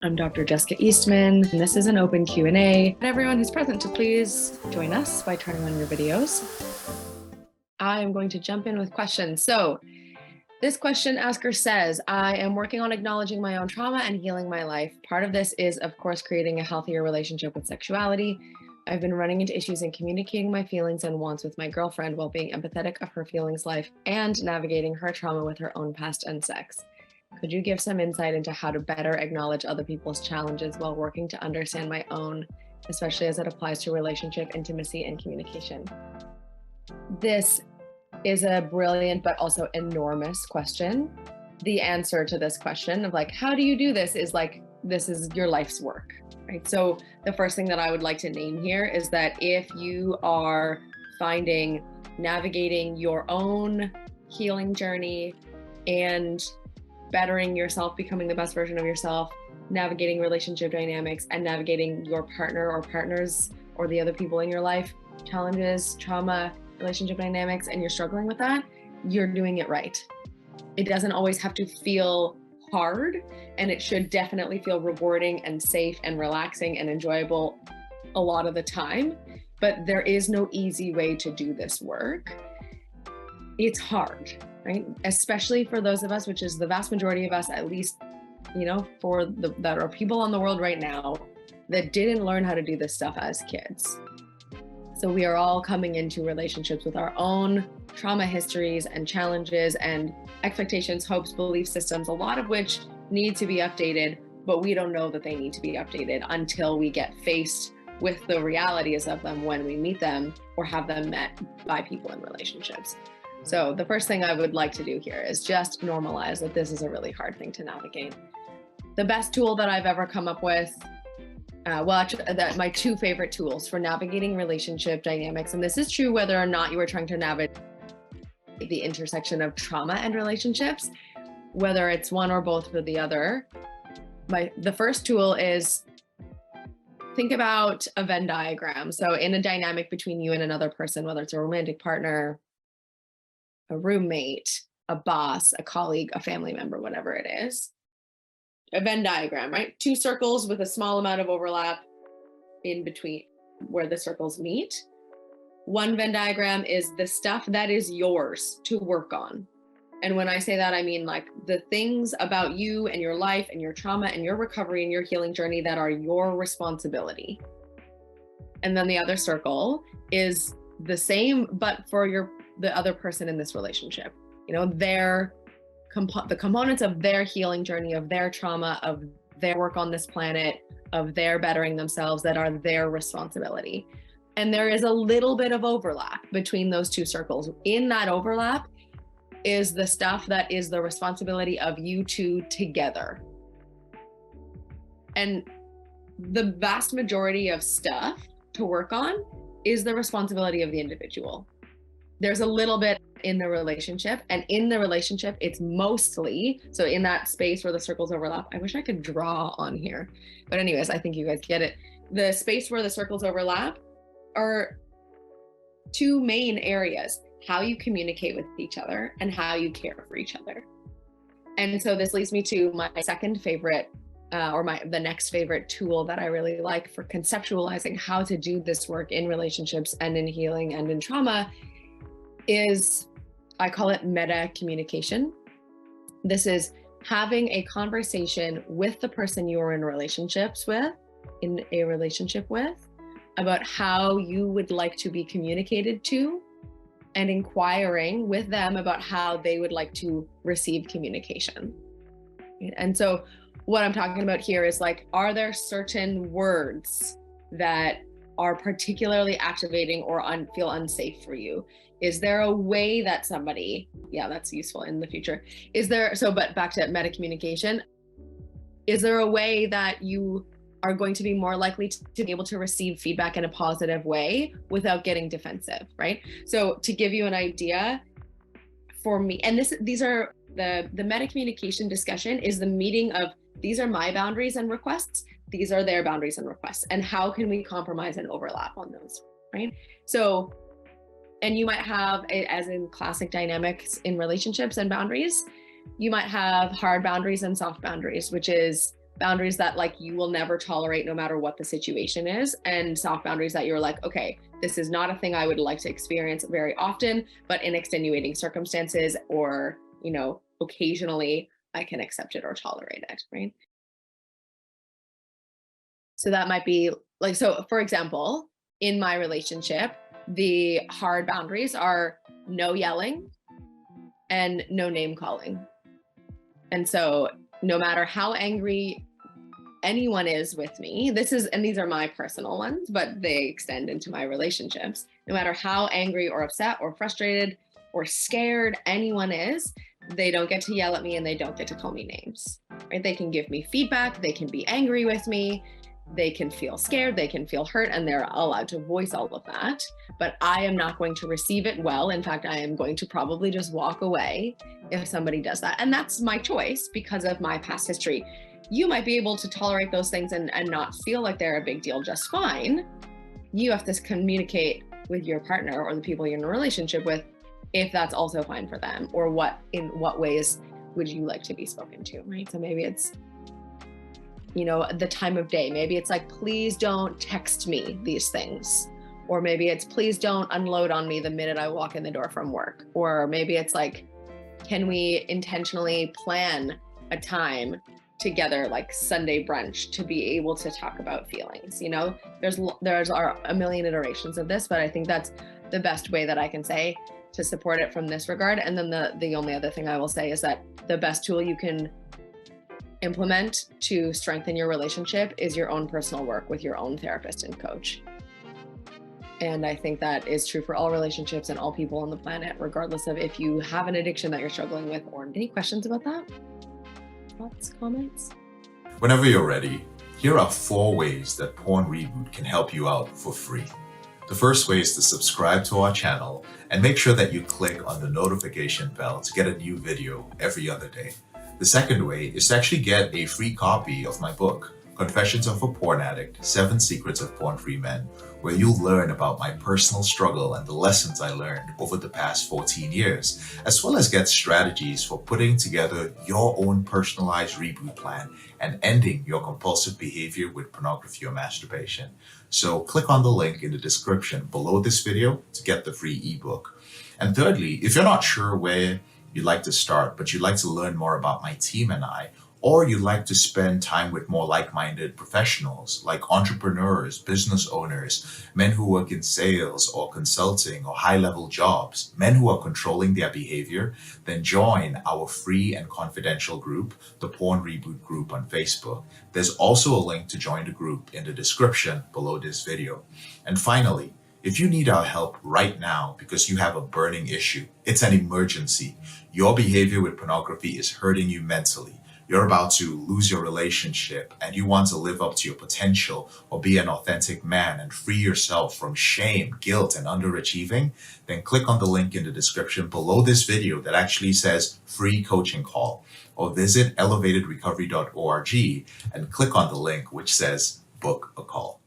I'm Dr. Jessica Eastman, and this is an open Q&A. And everyone who's present to please join us by turning on your videos. I'm going to jump in with questions. So this question asker says, I am working on acknowledging my own trauma and healing my life. Part of this is, of course, creating a healthier relationship with sexuality. I've been running into issues in communicating my feelings and wants with my girlfriend while being empathetic of her feelings life and navigating her trauma with her own past and sex. Could you give some insight into how to better acknowledge other people's challenges while working to understand my own, especially as it applies to relationship, intimacy, and communication? This is a brilliant but also enormous question. The answer to this question of like, how do you do this is like, this is your life's work, right? So the first thing that I would like to name here is that if you are finding navigating your own healing journey and bettering yourself, becoming the best version of yourself, navigating relationship dynamics, and navigating your partner or partners or the other people in your life, challenges, trauma, relationship dynamics, and you're struggling with that, you're doing it right. It doesn't always have to feel hard, and it should definitely feel rewarding and safe and relaxing and enjoyable a lot of the time. But there is no easy way to do this work. It's hard, right? Especially for those of us, which is the vast majority of us, at least, that are people in the world right now that didn't learn how to do this stuff as kids. So we are all coming into relationships with our own trauma histories and challenges and expectations, hopes, belief systems, a lot of which need to be updated, but we don't know that they need to be updated until we get faced with the realities of them when we meet them or have them met by people in relationships. So the first thing I would like to do here is just normalize that this is a really hard thing to navigate. The best tool that I've ever come up with, my two favorite tools for navigating relationship dynamics, and this is true whether or not you are trying to navigate the intersection of trauma and relationships, whether it's one or both or the other. The first tool is think about a Venn diagram. So in a dynamic between you and another person, whether it's a romantic partner, a roommate, a boss, a colleague, a family member, whatever it is. A Venn diagram, right? Two circles with a small amount of overlap in between where the circles meet. One Venn diagram is the stuff that is yours to work on. And when I say that, I mean like the things about you and your life and your trauma and your recovery and your healing journey that are your responsibility. And then the other circle is the same, but for the other person in this relationship, the components of their healing journey, of their trauma, of their work on this planet, of their bettering themselves that are their responsibility. And there is a little bit of overlap between those two circles. In that overlap is the stuff that is the responsibility of you two together. And the vast majority of stuff to work on is the responsibility of the individual. There's a little bit in the relationship, and in the relationship, it's mostly, so in that space where the circles overlap, I wish I could draw on here, but anyways, I think you guys get it. The space where the circles overlap are two main areas: how you communicate with each other and how you care for each other. And so this leads me to my second favorite, the next favorite tool that I really like for conceptualizing how to do this work in relationships and in healing and in trauma is, I call it meta communication. This is having a conversation with the person you are in a relationship with, about how you would like to be communicated to, and inquiring with them about how they would like to receive communication. And so what I'm talking about here is like, are there certain words that are particularly activating or feel unsafe for you? Is there a way that somebody, that's useful in the future. But back to meta communication, is there a way that you are going to be more likely to be able to receive feedback in a positive way without getting defensive, right? So to give you an idea, for me, and these are the meta communication discussion is the meeting of, these are my boundaries and requests, these are their boundaries and requests, and how can we compromise and overlap on those, right? So, and you might have, as in classic dynamics in relationships and boundaries, you might have hard boundaries and soft boundaries, which is boundaries that like you will never tolerate no matter what the situation is, and soft boundaries that you're like, okay, this is not a thing I would like to experience very often, but in extenuating circumstances or, you know, occasionally I can accept it or tolerate it, right? So that might be like, so for example, in my relationship, the hard boundaries are no yelling and no name calling. And so no matter how angry anyone is with me, and these are my personal ones, but they extend into my relationships. No matter how angry or upset or frustrated or scared anyone is, they don't get to yell at me and they don't get to call me names, right? They can give me feedback, they can be angry with me, they can feel scared, they can feel hurt, and they're allowed to voice all of that. But I am not going to receive it well. In fact, I am going to probably just walk away if somebody does that. And that's my choice because of my past history. You might be able to tolerate those things and not feel like they're a big deal just fine. You have to communicate with your partner or the people you're in a relationship with if that's also fine for them, or in what ways would you like to be spoken to, right? So maybe it's, you know, the time of day. Maybe it's like, please don't text me these things. Or maybe it's, please don't unload on me the minute I walk in the door from work. Or maybe it's like, can we intentionally plan a time together, like Sunday brunch, to be able to talk about feelings? You know, there's a million iterations of this, but I think that's the best way that I can say to support it from this regard. And then the only other thing I will say is that the best tool you can implement to strengthen your relationship is your own personal work with your own therapist and coach. And I think that is true for all relationships and all people on the planet, regardless of if you have an addiction that you're struggling with. Or any questions about that? Thoughts, comments? Whenever you're ready, here are 4 ways that PornReboot can help you out for free. The first way is to subscribe to our channel and make sure that you click on the notification bell to get a new video every other day. The second way is to actually get a free copy of my book, Confessions of a Porn Addict, 7 Secrets of Porn-Free Men, where you'll learn about my personal struggle and the lessons I learned over the past 14 years, as well as get strategies for putting together your own personalized reboot plan and ending your compulsive behavior with pornography or masturbation. So click on the link in the description below this video to get the free ebook. And thirdly, if you're not sure where you'd like to start, but you'd like to learn more about my team and I, or you'd like to spend time with more like-minded professionals like entrepreneurs, business owners, men who work in sales or consulting or high-level jobs, men who are controlling their behavior, then join our free and confidential group, the PornReboot group on Facebook. There's also a link to join the group in the description below this video. And finally, if you need our help right now because you have a burning issue, it's an emergency. Your behavior with pornography is hurting you mentally. You're about to lose your relationship and you want to live up to your potential or be an authentic man and free yourself from shame, guilt, and underachieving, then click on the link in the description below this video that actually says free coaching call, or visit elevatedrecovery.org and click on the link which says book a call.